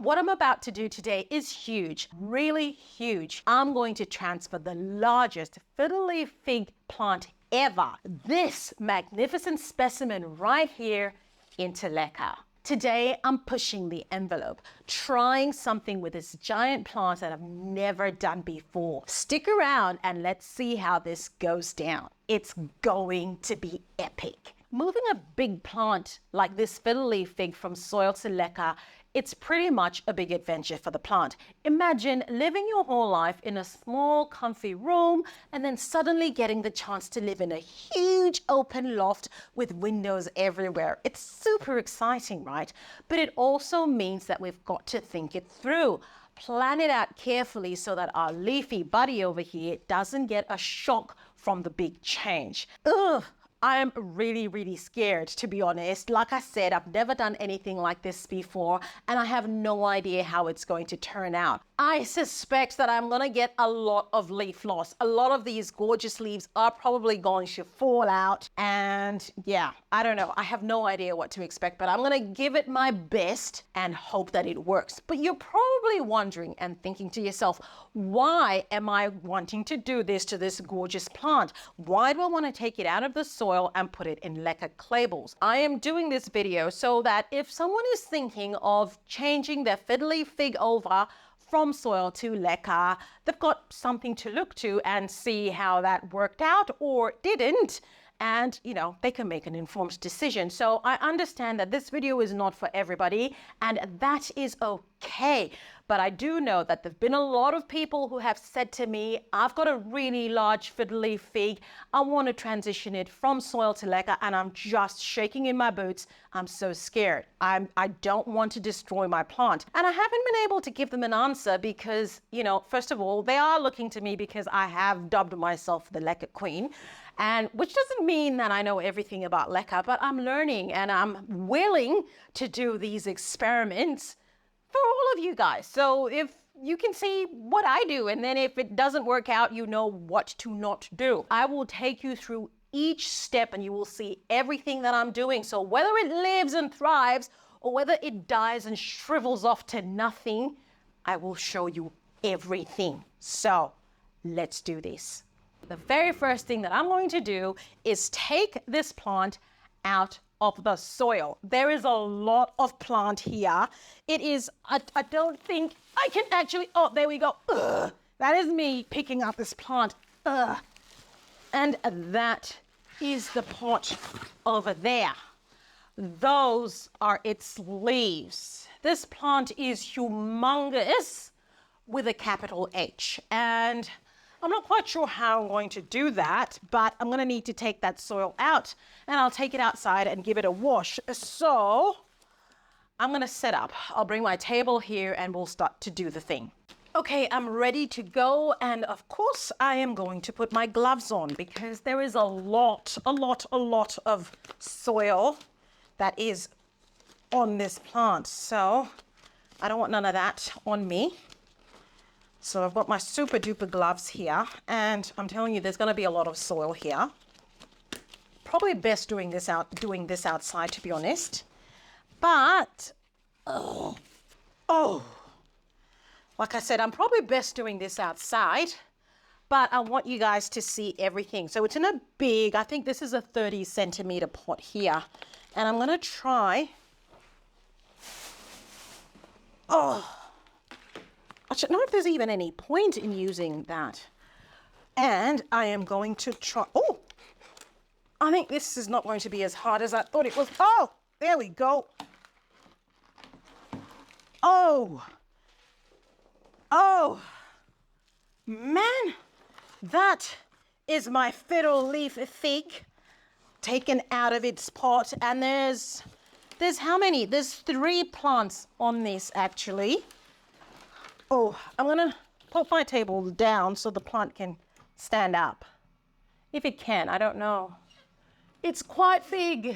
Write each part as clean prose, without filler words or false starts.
what I'm about to do today is huge, really huge. I'm going to transfer the largest fiddle leaf fig plant ever, this magnificent specimen right here, into LECA. Today, I'm pushing the envelope, trying something with this giant plant that I've never done before. Stick around and let's see how this goes down. It's going to be epic. Moving a big plant like this fiddle leaf fig from soil to LECA, it's pretty much a big adventure for the plant. Imagine living your whole life in a small, comfy room and then suddenly getting the chance to live in a huge open loft with windows everywhere. It's super exciting, right? But it also means that we've got to think it through. Plan it out carefully so that our leafy buddy over here doesn't get a shock from the big change. Ugh! I am really, really scared, to be honest. Like I said, I've never done anything like this before, and I have no idea how it's going to turn out. I suspect that I'm gonna get a lot of leaf loss. A lot of these gorgeous leaves are probably going to fall out, and yeah, I don't know. I have no idea what to expect, but I'm gonna give it my best and hope that it works. But you're probably wondering and thinking to yourself, why am I wanting to do this to this gorgeous plant? Why do I want to take it out of the soil and put it in LECA clay balls? I am doing this video so that if someone is thinking of changing their fiddle leaf fig over from soil to LECA, they've got something to look to and see how that worked out or didn't. And, you know, they can make an informed decision. So I understand that this video is not for everybody, and that is okay. But I do know that there've been a lot of people who have said to me, I've got a really large fiddle leaf fig. I want to transition it from soil to LECA, and I'm just shaking in my boots. I'm so scared. I don't want to destroy my plant. And I haven't been able to give them an answer because, you know, first of all, they are looking to me because I have dubbed myself the LECA Queen. And which doesn't mean that I know everything about LECA, but I'm learning and I'm willing to do these experiments for all of you guys. So if you can see what I do, and then if it doesn't work out, you know what to not do. I will take you through each step and you will see everything that I'm doing. So whether it lives and thrives or whether it dies and shrivels off to nothing, I will show you everything. So let's do this. The very first thing that I'm going to do is take this plant out of the soil. There is a lot of plant here. It is, I don't think I can actually, oh, there we go. Ugh, that is me picking up this plant. Ugh. And that is the pot over there. Those are its leaves. This plant is humongous with a capital H. And I'm not quite sure how I'm going to do that, but I'm going to need to take that soil out and I'll take it outside and give it a wash. So I'm going to set up. I'll bring my table here and we'll start to do the thing. Okay, I'm ready to go. And of course, I am going to put my gloves on because there is a lot of soil that is on this plant. So I don't want none of that on me. So I've got my super duper gloves here, and I'm telling you, there's going to be a lot of soil here. Probably best doing this outside, to be honest. But, like I said, I'm probably best doing this outside, but I want you guys to see everything. So it's in a big, I think this is a 30 centimeter pot here, and I'm going to try, I don't know if there's even any point in using that. And I am going to try, I think this is not going to be as hard as I thought it was. Oh, there we go. Oh, man, that is my fiddle leaf fig taken out of its pot. And there's how many? There's 3 plants on this actually. Oh, I'm gonna put my table down so the plant can stand up. If it can, I don't know. It's quite big.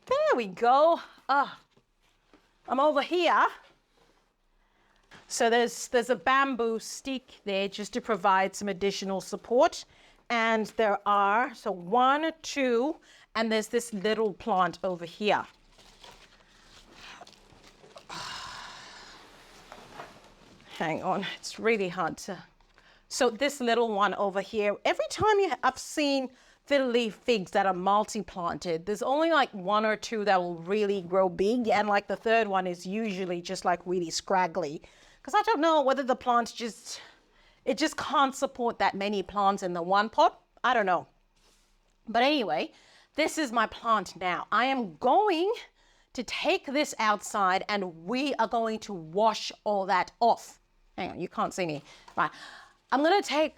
There we go. I'm over here. So there's a bamboo stick there just to provide some additional support. And there are, so 1, 2, and there's this little plant over here. Hang on, it's really hard to. So this little one over here, every time I've seen fiddle leaf figs that are multi-planted, there's only like one or two that will really grow big, and like the third one is usually just like really scraggly. Because I don't know whether the plant just can't support that many plants in the one pot. I don't know. But anyway, this is my plant now. I am going to take this outside and we are going to wash all that off. Hang on, you can't see me. Right. I'm going to take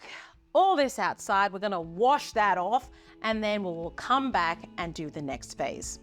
all this outside. We're going to wash that off and then we'll come back and do the next phase.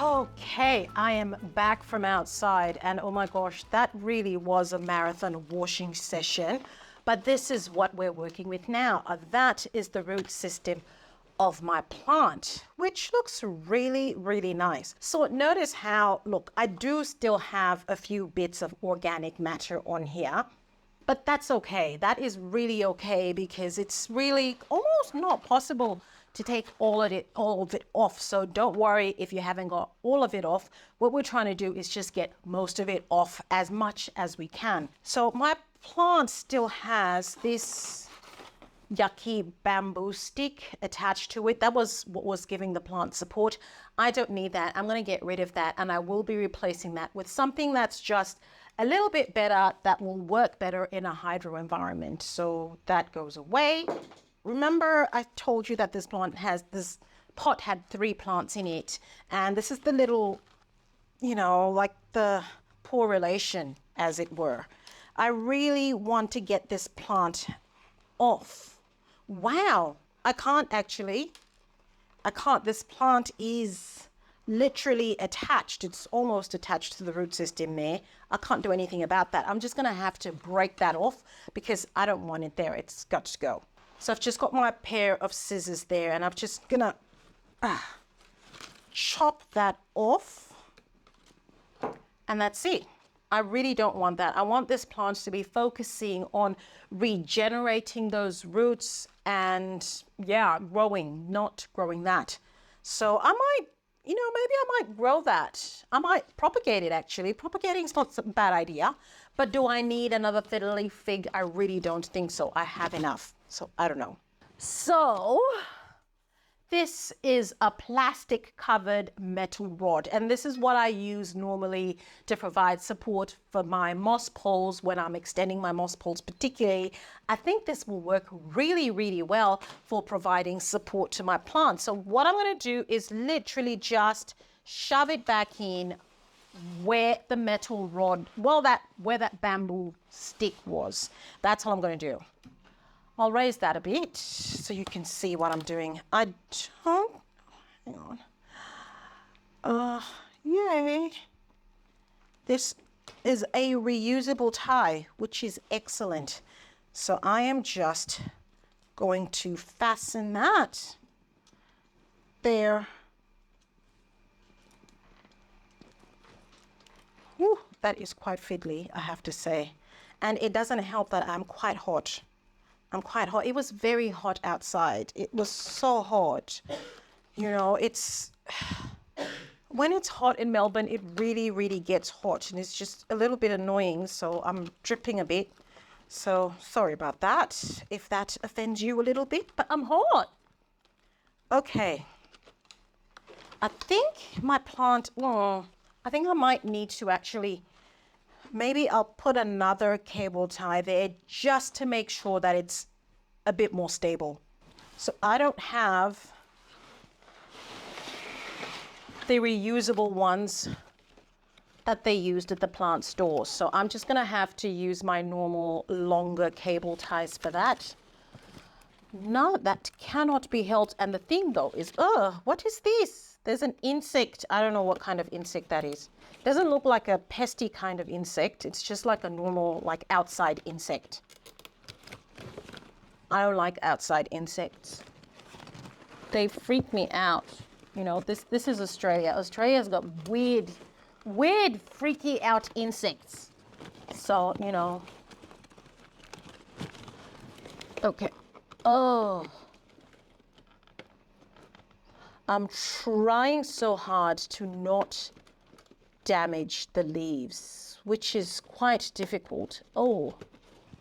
Okay, I am back from outside and oh my gosh, that really was a marathon washing session. But this is what we're working with now. That is the root system of my plant, which looks really, really nice. So notice how, look, I do still have a few bits of organic matter on here, but that's okay. That is really okay because it's really almost not possible to take all of it off. So don't worry if you haven't got all of it off. What we're trying to do is just get most of it off as much as we can. So my plant still has this yucky bamboo stick attached to it. That was what was giving the plant support. I don't need that. I'm going to get rid of that and I will be replacing that with something that's just a little bit better, that will work better in a hydro environment. So that goes away. Remember, I told you that this pot had 3 plants in it, and this is the little, like the poor relation, as it were. I really want to get this plant off. Wow, I can't. This plant is literally attached. It's almost attached to the root system there. I can't do anything about that. I'm just going to have to break that off because I don't want it there. It's got to go. So I've just got my pair of scissors there and I'm just gonna chop that off, and that's it. I really don't want that. I want this plant to be focusing on regenerating those roots and growing, not growing that. So I might, maybe I might grow that. I might propagate it actually. Propagating is not a bad idea, but do I need another fiddle leaf fig? I really don't think so. I have enough. So I don't know. So This is a plastic covered metal rod, and this is what I use normally to provide support for my moss poles when I'm extending my moss poles particularly. I think this will work really, really well for providing support to my plants. So what I'm going to do is literally just shove it back in where the metal rod, well, where that bamboo stick was. That's what I'm going to do. I'll raise that a bit so you can see what I'm doing. I don't, hang on. Yay. This is a reusable tie, which is excellent. So I am just going to fasten that there. Whew, that is quite fiddly, I have to say. And it doesn't help that I'm quite hot. I'm quite hot. It was very hot outside. It was so hot. You know, when it's hot in Melbourne, it really, really gets hot, and it's just a little bit annoying. So I'm dripping a bit. So sorry about that, if that offends you a little bit, but I'm hot. Okay. I think my plant, I think I might need to actually, maybe I'll put another cable tie there just to make sure that it's a bit more stable. So I don't have the reusable ones that they used at the plant store. So I'm just gonna have to use my normal longer cable ties for that. No, that cannot be held. And the thing though is, what is this? There's an insect. I don't know what kind of insect that is. Doesn't look like a pesty kind of insect. It's just like a normal, like outside insect. I don't like outside insects. They freak me out. You know, this is Australia. Australia's got weird, freaky out insects. So, you know. Okay. Oh. I'm trying so hard to not damage the leaves, which is quite difficult. Oh,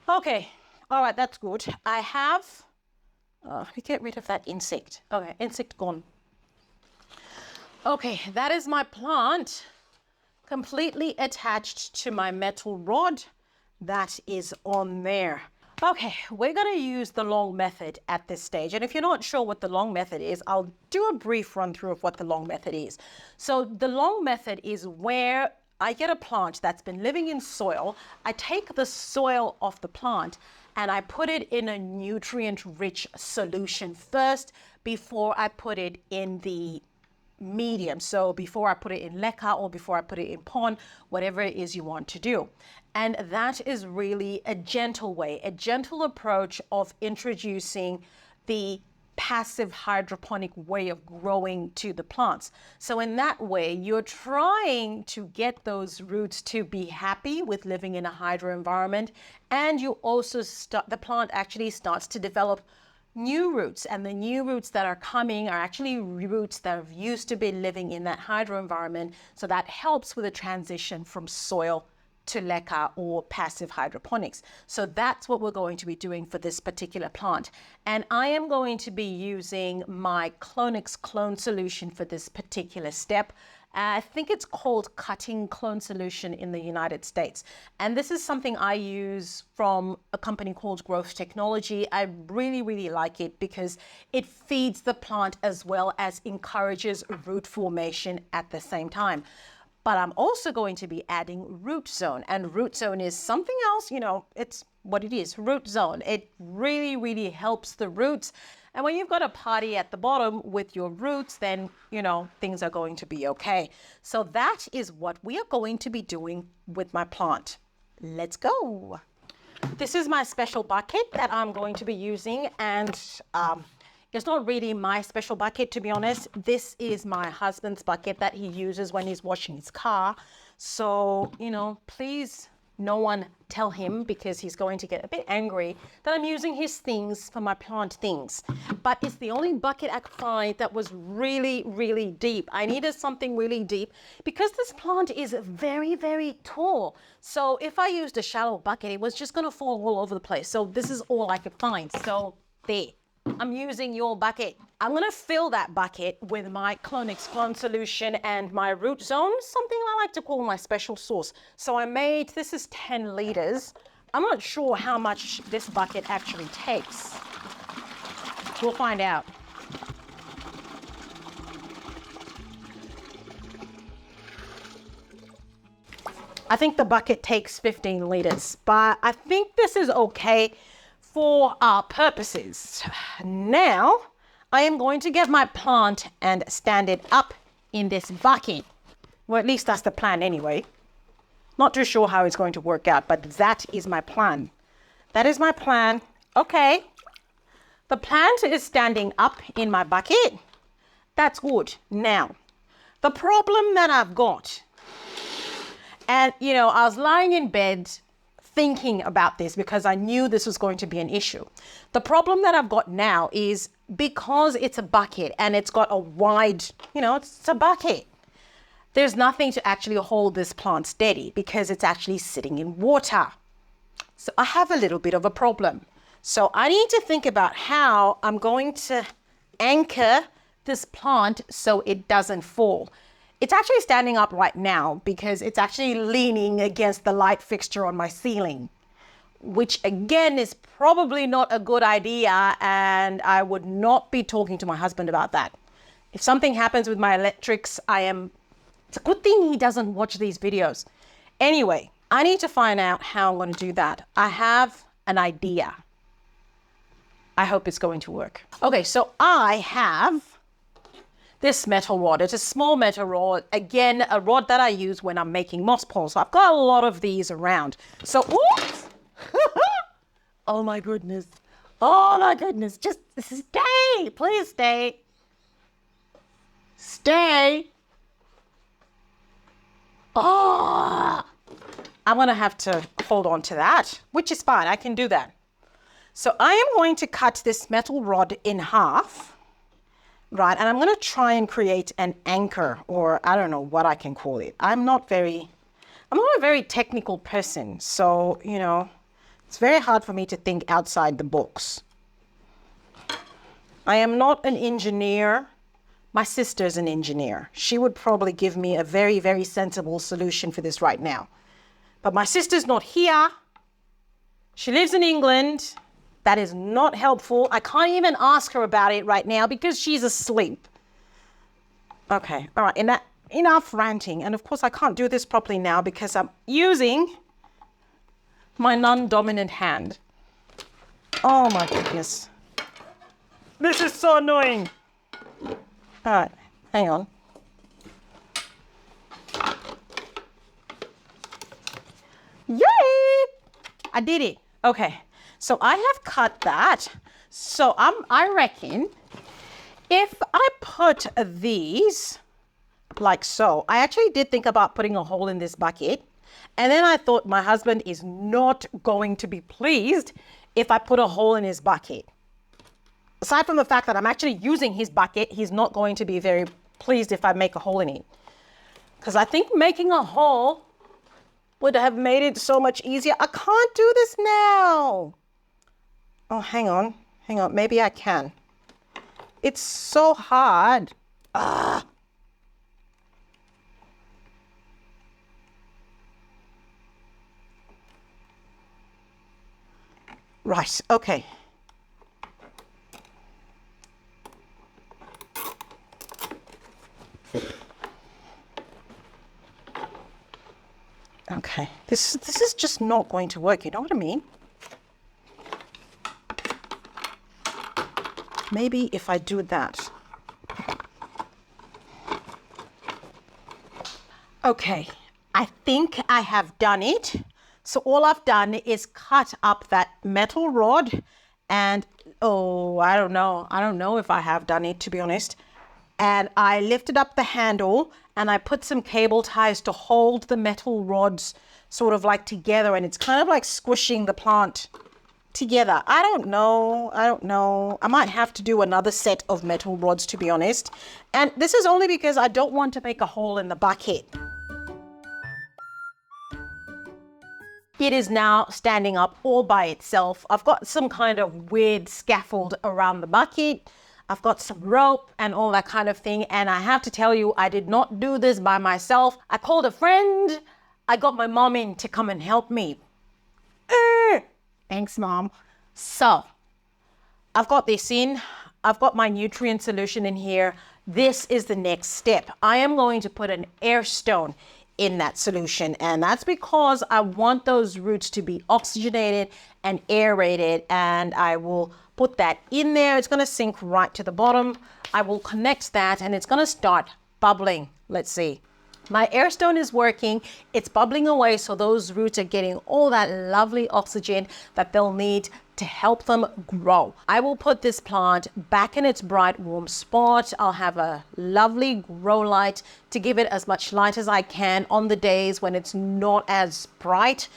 okay. All right, that's good. I have, let me get rid of that insect. Okay, insect gone. Okay, that is my plant completely attached to my metal rod that is on there. Okay, we're going to use the long method at this stage. And if you're not sure what the long method is, I'll do a brief run through of what the long method is. So the long method is where I get a plant that's been living in soil. I take the soil off the plant and I put it in a nutrient-rich solution first before I put it in the medium. So before I put it in leca or before I put it in pond, whatever it is you want to do. And that is really a gentle way, a gentle approach of introducing the passive hydroponic way of growing to the plants. So in that way, you're trying to get those roots to be happy with living in a hydro environment. And you also the plant actually starts to develop new roots, and the new roots that are coming are actually roots that have used to be living in that hydro environment. So that helps with the transition from soil to leca or passive hydroponics. So that's what we're going to be doing for this particular plant. And I am going to be using my Clonix clone solution for this particular step. I think it's called Cutting Clone Solution in the United States. And this is something I use from a company called Growth Technology. I really, really like it because it feeds the plant as well as encourages root formation at the same time. But I'm also going to be adding Root Zone, and Root Zone is something else, you know, it's what it is, Root Zone. It really, really helps the roots. And when you've got a party at the bottom with your roots, then, you know, things are going to be okay. So that is what we are going to be doing with my plant. Let's go. This is my special bucket that I'm going to be using, and it's not really my special bucket, to be honest. This is my husband's bucket that he uses when he's washing his car. So, you know, please no one tell him, because he's going to get a bit angry that I'm using his things for my plant things. But it's the only bucket I could find that was really, really deep. I needed something really deep because this plant is very, very tall. So if I used a shallow bucket, it was just going to fall all over the place. So this is all I could find. So there. I'm using your bucket. I'm gonna fill that bucket with my Clonix Clone solution and my root zone, something I like to call my special sauce. So I made, this is 10 liters. I'm not sure how much this bucket actually takes. We'll find out. I think the bucket takes 15 liters, but I think this is okay for our purposes. Now, I am going to get my plant and stand it up in this bucket. Well, at least that's the plan anyway. Not too sure how it's going to work out, but that is my plan. That is my plan. Okay. The plant is standing up in my bucket. That's good. Now, the problem that I've got, and you know, I was lying in bed thinking about this because I knew this was going to be an issue. The problem that I've got now is because it's a bucket and it's got a wide, you know, it's a bucket. There's nothing to actually hold this plant steady because it's actually sitting in water. So I have a little bit of a problem. So I need to think about how I'm going to anchor this plant so it doesn't fall. It's actually standing up right now because it's actually leaning against the light fixture on my ceiling, which again is probably not a good idea, and I would not be talking to my husband about that. If something happens with my electrics, it's a good thing he doesn't watch these videos. Anyway, I need to find out how I'm going to do that. I have an idea. I hope it's going to work. Okay, so I have this metal rod. It's a small metal rod. Again, a rod that I use when I'm making moss poles. So I've got a lot of these around. So, oops! Oh my goodness. Oh my goodness. Just stay. Please stay. Stay. Oh, I'm going to have to hold on to that, which is fine. I can do that. So I am going to cut this metal rod in half. Right, and I'm going to try and create an anchor, or I don't know what I can call it. I'm not a very technical person, so, you know, it's very hard for me to think outside the box. I am not an engineer. My sister's an engineer. She would probably give me a very, very sensible solution for this right now. But my sister's not here. She lives in England. That is not helpful. I can't even ask her about it right now because she's asleep. Okay, all right, enough ranting. And of course, I can't do this properly now because I'm using my non-dominant hand. Oh my goodness. This is so annoying. All right, hang on. Yay! I did it. Okay. So I have cut that. So I reckon if I put these like so, I actually did think about putting a hole in this bucket. And then I thought my husband is not going to be pleased if I put a hole in his bucket. Aside from the fact that I'm actually using his bucket, he's not going to be very pleased if I make a hole in it. Because I think making a hole would have made it so much easier. I can't do this now. Oh, hang on. Maybe I can. It's so hard. Ah. Right, okay. Okay, this is just not going to work, you know what I mean? Maybe if I do that. Okay, I think I have done it. So all I've done is cut up that metal rod and, oh, I don't know if I have done it, to be honest. And I lifted up the handle and I put some cable ties to hold the metal rods sort of like together, and it's kind of like squishing the plant together. I don't know. I might have to do another set of metal rods, to be honest. And this is only because I don't want to make a hole in the bucket. It is now standing up all by itself. I've got some kind of weird scaffold around the bucket. I've got some rope and all that kind of thing. And I have to tell you, I did not do this by myself. I called a friend. I got my mom in to come and help me. Thanks, Mom. So I've got this in. I've got my nutrient solution in here. This is the next step. I am going to put an air stone in that solution, and that's because I want those roots to be oxygenated and aerated, and I will put that in there. It's going to sink right to the bottom. I will connect that and it's going to start bubbling. Let's see. My air stone is working. It's bubbling away, so those roots are getting all that lovely oxygen that they'll need to help them grow. I will put this plant back in its bright, warm spot. I'll have a lovely grow light to give it as much light as I can on the days when it's not as bright.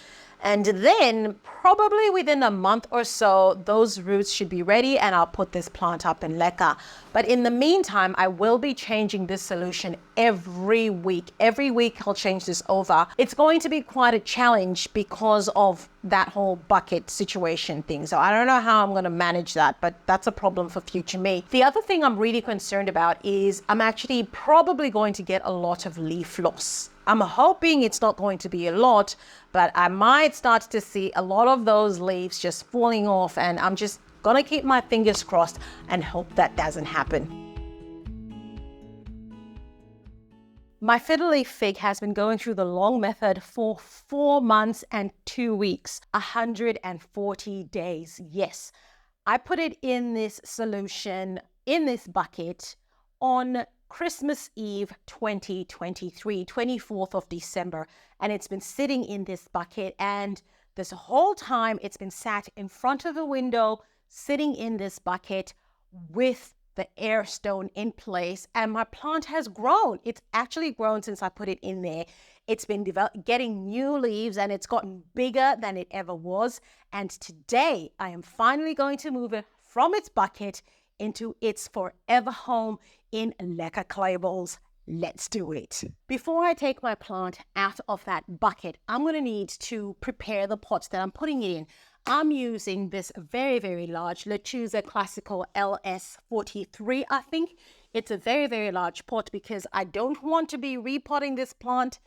And then probably within a month or so, those roots should be ready and I'll put this plant up in leca. But in the meantime, I will be changing this solution every week. Every week I'll change this over. It's going to be quite a challenge because of that whole bucket situation thing. So I don't know how I'm going to manage that, but that's a problem for future me. The other thing I'm really concerned about is I'm actually probably going to get a lot of leaf loss. I'm hoping it's not going to be a lot, but I might start to see a lot of those leaves just falling off, and I'm just gonna keep my fingers crossed and hope that doesn't happen. My fiddle leaf fig has been going through the long method for 4 months and 2 weeks, 140 days. Yes, I put it in this solution, in this bucket on Christmas Eve 2023, 24th of December, and it's been sitting in this bucket, and this whole time it's been sat in front of the window, sitting in this bucket with the air stone in place, and my plant has grown. It's actually grown since I put it in there. It's been getting new leaves, and it's gotten bigger than it ever was, and today I am finally going to move it from its bucket into its forever home in leca clay bowls. Let's do it. Before I take my plant out of that bucket, I'm going to need to prepare the pots that I'm putting it in. I'm using this very, very large Lechuza Classical LS43, I think. It's a very, very large pot because I don't want to be repotting this plant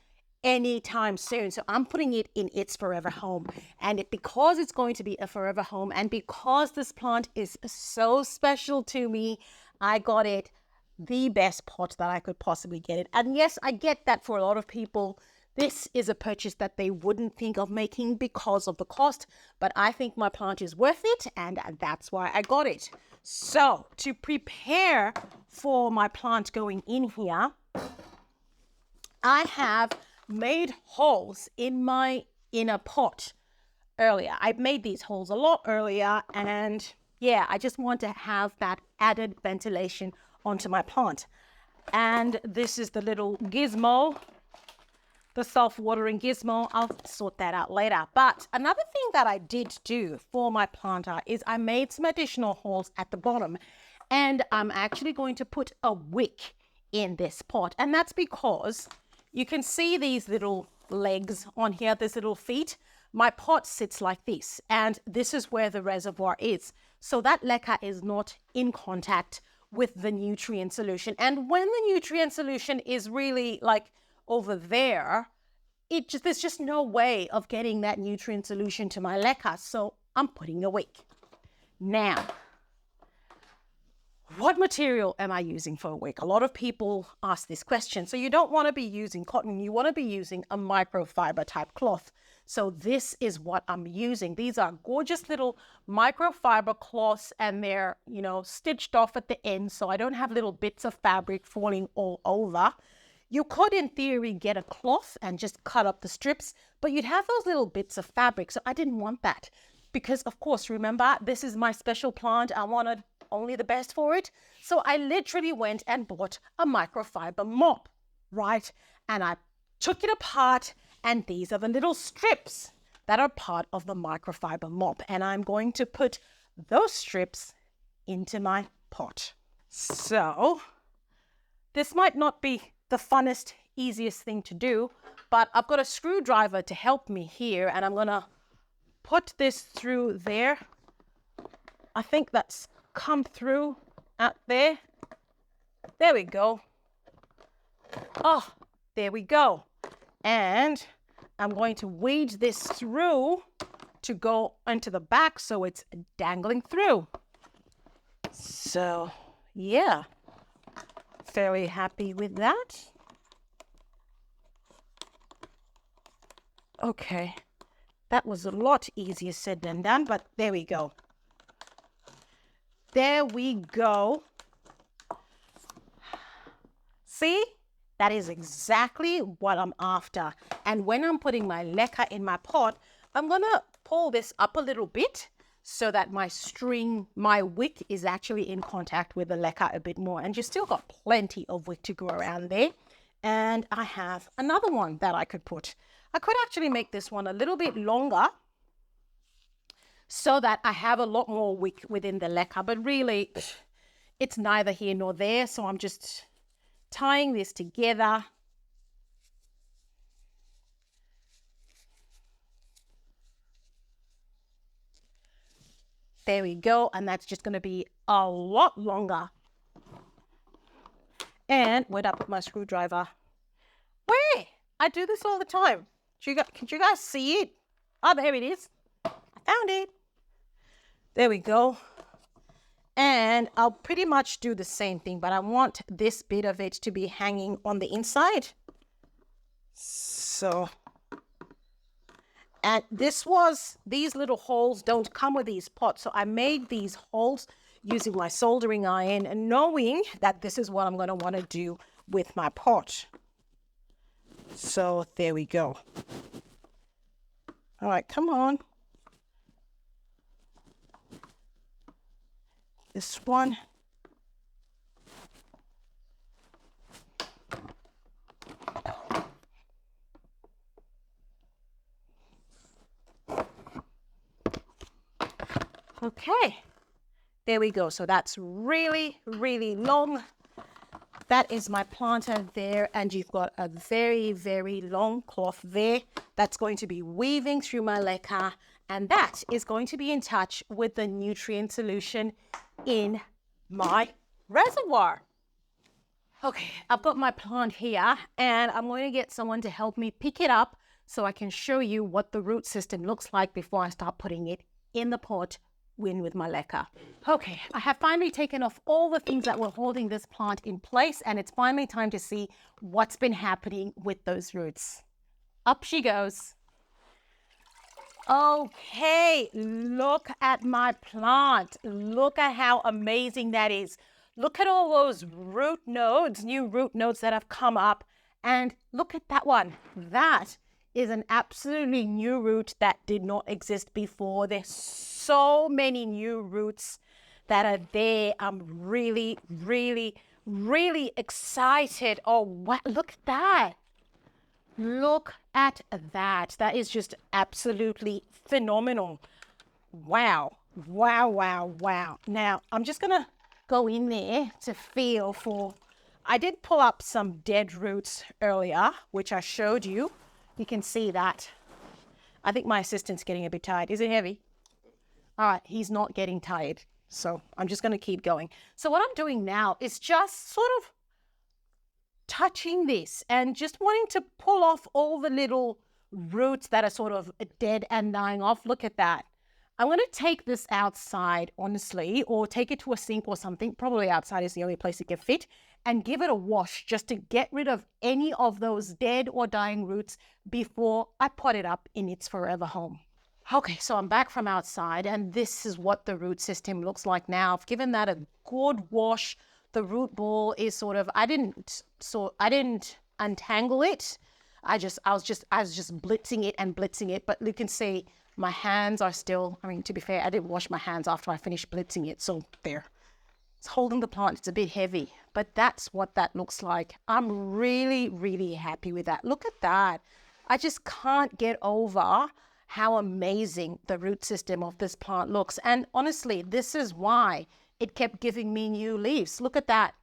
anytime soon. So I'm putting it in its forever home. And because it's going to be a forever home, and because this plant is so special to me, I got it the best pot that I could possibly get it. And yes, I get that for a lot of people, this is a purchase that they wouldn't think of making because of the cost, but I think my plant is worth it, and that's why I got it. So to prepare for my plant going in here, I have made holes in my inner pot earlier. I made these holes a lot earlier, and yeah, I just want to have that added ventilation onto my plant. And this is the little gizmo, the self-watering gizmo. I'll sort that out later. But another thing that I did do for my planter is I made some additional holes at the bottom, and I'm actually going to put a wick in this pot. And that's because you can see these little legs on here, these little feet. My pot sits like this, and this is where the reservoir is. So that leca is not in contact with the nutrient solution. And when the nutrient solution is really like over there, there's just no way of getting that nutrient solution to my leca. So I'm putting a wick. Now, what material am I using for a wick? A lot of people ask this question. So you don't want to be using cotton, you want to be using a microfiber type cloth. So this is what I'm using. These are gorgeous little microfiber cloths, and they're, stitched off at the end, so I don't have little bits of fabric falling all over. You could, in theory, get a cloth and just cut up the strips, but you'd have those little bits of fabric. So I didn't want that because, of course, remember, this is my special plant. I wanted only the best for it. So I literally went and bought a microfiber mop, right? And I took it apart, and these are the little strips that are part of the microfiber mop. And I'm going to put those strips into my pot. So this might not be the funnest, easiest thing to do, but I've got a screwdriver to help me here, and I'm gonna put this through there. I think that's come through out there. There we go. Oh, there we go. And I'm going to wedge this through to go into the back so it's dangling through. So, yeah, fairly happy with that. Okay, that was a lot easier said than done, but there we go. There we go. See? That is exactly what I'm after. And when I'm putting my leca in my pot, I'm gonna pull this up a little bit so that my string, my wick is actually in contact with the leca a bit more. And you still got plenty of wick to go around there. And I have another one that I could put. I could actually make this one a little bit longer so that I have a lot more wick within the leca, but really it's neither here nor there. So I'm just tying this together. There we go. And that's just going to be a lot longer. And where'd I put my screwdriver? Where? I do this all the time. Can you guys see it? Oh, there it is. I found it. There we go. And I'll pretty much do the same thing, but I want this bit of it to be hanging on the inside. So, and these little holes don't come with these pots. So I made these holes using my soldering iron and knowing that this is what I'm going to want to do with my pot. So there we go. All right, come on. This one. Okay, there we go. So that's really, really long. That is my planter there, and you've got a very, very long cloth there that's going to be weaving through my leca, and that is going to be in touch with the nutrient solution in my reservoir. Okay, I've got my plant here, and I'm going to get someone to help me pick it up so I can show you what the root system looks like before I start putting it in the pot with my leca. Okay, I have finally taken off all the things that were holding this plant in place, and it's finally time to see what's been happening with those roots. Up she goes. Okay, look at my plant. Look at how amazing that is. Look at all those root nodes, new root nodes that have come up, and look at that one. That is an absolutely new root that did not exist before. There's so many new roots that are there. I'm really, really, really excited. Oh, what? Look at that. Look at that. That is just absolutely phenomenal. Wow. Wow, wow, wow. Now, I'm just going to go in there to feel for... I did pull up some dead roots earlier, which I showed you. You can see that. I think my assistant's getting a bit tired. Is it heavy? All right, he's not getting tired. So I'm just going to keep going. So what I'm doing now is just sort of touching this and just wanting to pull off all the little roots that are sort of dead and dying off. Look at that. I'm going to take this outside, honestly, or take it to a sink or something. Probably outside is the only place it can fit, and give it a wash just to get rid of any of those dead or dying roots before I pot it up in its forever home. Okay, so I'm back from outside, and this is what the root system looks like now. I've given that a good wash. The root ball is sort of, I didn't untangle it. I was just blitzing it, but you can see my hands are still, I mean, to be fair, I didn't wash my hands after I finished blitzing it. So there, it's holding the plant. It's a bit heavy, but that's what that looks like. I'm really, really happy with that. Look at that. I just can't get over how amazing the root system of this plant looks. And honestly, this is why it kept giving me new leaves. Look at that.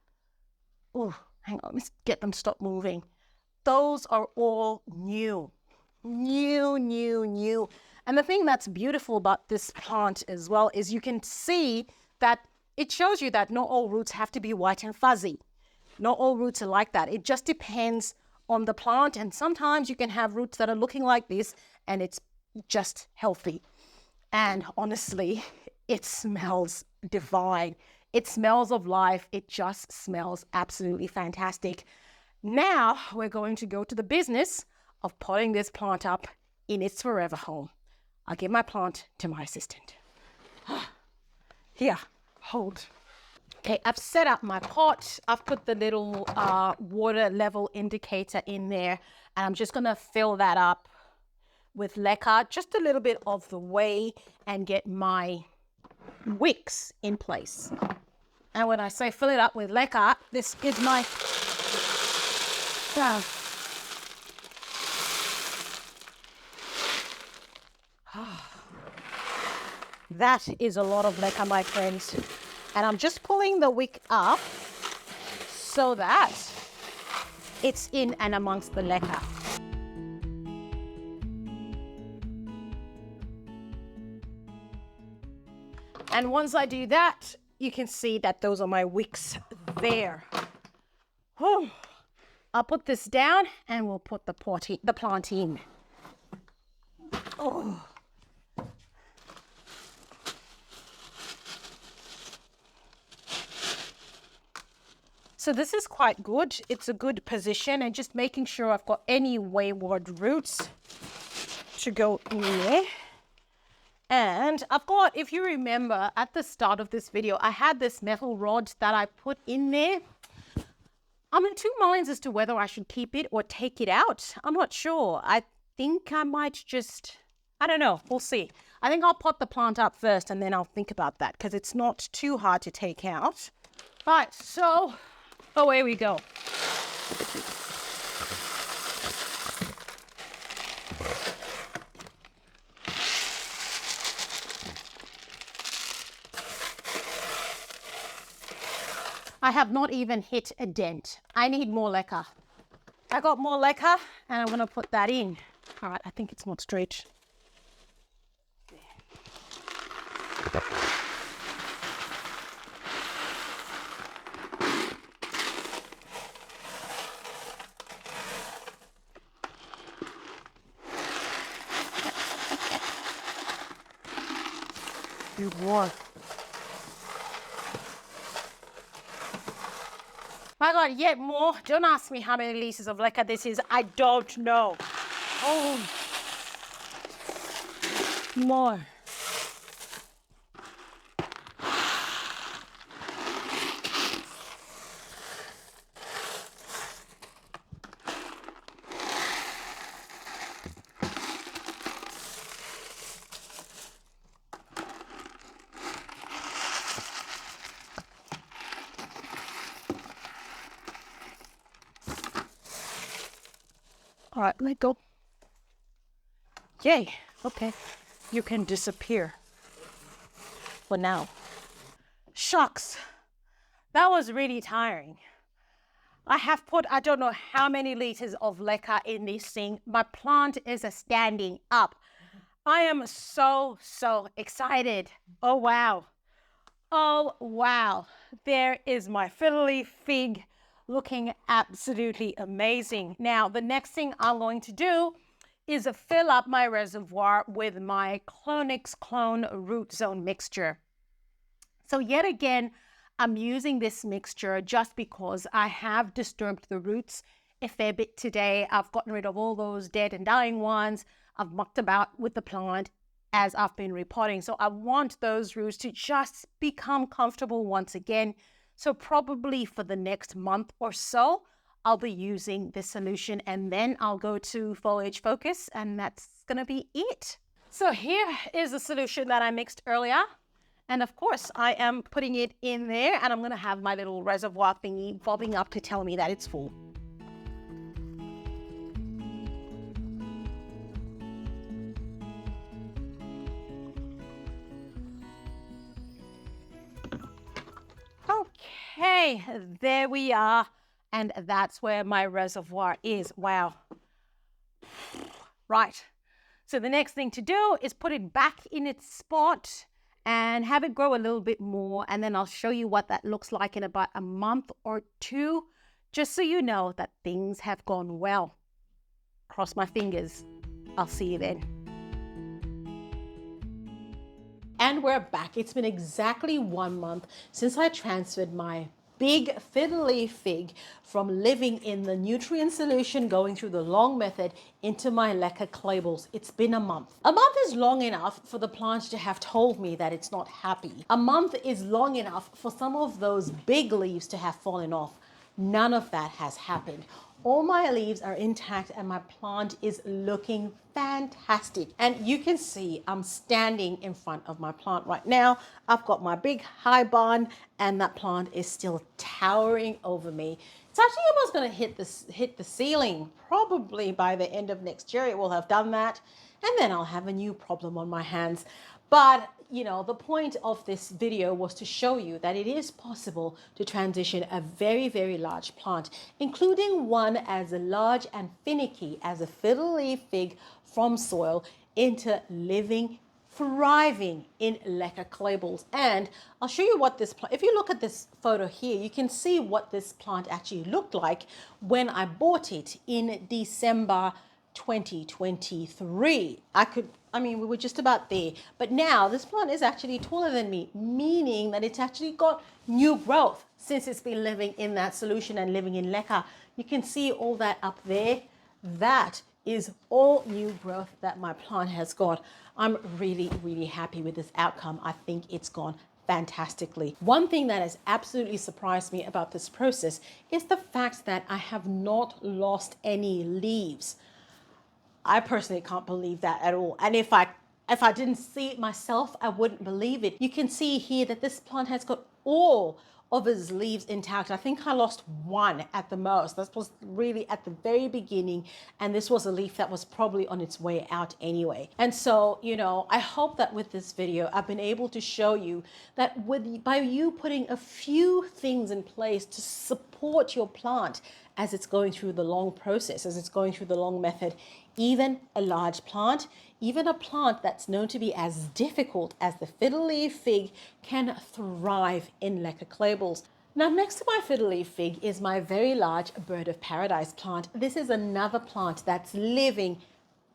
Oh, hang on, let's get them stop moving. those are all new. New. And the thing that's beautiful about this plant as well is you can see that it shows you that not all roots have to be white and fuzzy. Not all roots are like that. It just depends on the plant. And sometimes you can have roots that are looking like this and it's just healthy. And honestly, it smells divine. It smells of life. It just smells absolutely fantastic. Now we're going to go to the business of potting this plant up in its forever home. I'll give my plant to my assistant. Here, hold. Okay, I've set up my pot. I've put the little water level indicator in there, and I'm just gonna fill that up with leca just a little bit of the way and get my wicks in place. And when I say fill it up with leca, this is my that is a lot of leca, my friends. And I'm just pulling the wick up so that it's in and amongst the leca. And once I do that, you can see that those are my wicks there. Whew. I'll put this down and we'll put the plant in. Oh. So this is quite good. It's a good position, and just making sure I've got any wayward roots to go in there. And I've got, if you remember at the start of this video, I had this metal rod that I put in there. I'm in two minds as to whether I should keep it or take it out. I'm not sure. I think I might just, I don't know. We'll see. I think I'll pot the plant up first and then I'll think about that because it's not too hard to take out. Right, so away we go. I have not even hit a dent. I need more leca. I got more leca and I'm gonna put that in. All right, I think it's not straight. Good boy. I got yet more. Don't ask me how many liters of leca this is. I don't know. Oh, more. All right, let go. Yay, okay. You can disappear for now. Shucks, that was really tiring. I have put, I don't know how many liters of leca in this thing. My plant is standing up. I am so excited. Oh, wow. Oh, wow. There is my fiddly fig looking absolutely amazing. Now, the next thing I'm going to do is fill up my reservoir with my Clonix Clone Root Zone mixture. So yet again, I'm using this mixture just because I have disturbed the roots a fair bit today. I've gotten rid of all those dead and dying ones. I've mucked about with the plant as I've been repotting. So I want those roots to just become comfortable once again. So probably for the next month or so, I'll be using this solution and then I'll go to Foliage Focus and that's gonna be it. So here is the solution that I mixed earlier. And of course I am putting it in there and I'm gonna have my little reservoir thingy bobbing up to tell me that it's full. Okay, there we are. And that's where my reservoir is. Wow. Right. So the next thing to do is put it back in its spot and have it grow a little bit more. And then I'll show you what that looks like in about a month or two, just so you know that things have gone well. Cross my fingers. I'll see you then. And we're back. It's been exactly 1 month since I transferred my big fiddle leaf fig from living in the nutrient solution going through the long method into my leca clables. It's been a month. A month is long enough for the plant to have told me that it's not happy. A month is long enough for some of those big leaves to have fallen off. None of that has happened. All my leaves are intact and my plant is looking fantastic. And you can see I'm standing in front of my plant right now. I've got my big high barn and that plant is still towering over me. It's actually almost going to hit the ceiling. Probably by the end of next year it will have done that. And then I'll have a new problem on my hands. But, you know, the point of this video was to show you that it is possible to transition a very, very large plant, including one as large and finicky as a fiddle leaf fig from soil, into living, thriving in leca clables. And I'll show you what this plant, if you look at this photo here, you can see what this plant actually looked like when I bought it in December 2023. We were just about there. But now this plant is actually taller than me, meaning that it's actually got new growth since it's been living in that solution and living in leca. You can see all that up there. That is all new growth that my plant has got. I'm really, really happy with this outcome. I think it's gone fantastically. One thing that has absolutely surprised me about this process is the fact that I have not lost any leaves. I personally can't believe that at all. And if I didn't see it myself, I wouldn't believe it. You can see here that this plant has got all of its leaves intact. I think I lost one at the most. That was really at the very beginning. And this was a leaf that was probably on its way out anyway. And so, you know, I hope that with this video, I've been able to show you that by you putting a few things in place to support your plant as it's going through the long process, as it's going through the long method, even a large plant, even a plant that's known to be as difficult as the fiddle leaf fig, can thrive in leca clables. Now, next to my fiddle leaf fig is my very large bird of paradise plant. This is another plant that's living,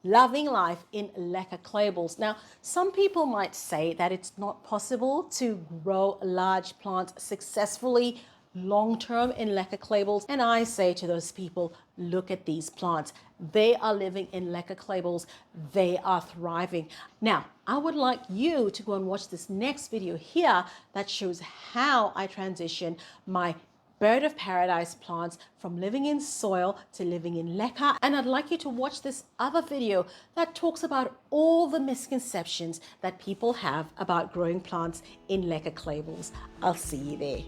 loving life in leca clables. Now, some people might say that it's not possible to grow large plants successfully long-term in leca clables, and I say to those people, look at these plants. They are living in leca clables. They are thriving. Now, I would like you to go and watch this next video here that shows how I transition my bird of paradise plants from living in soil to living in leca. And I'd like you to watch this other video that talks about all the misconceptions that people have about growing plants in leca clables. I'll see you there.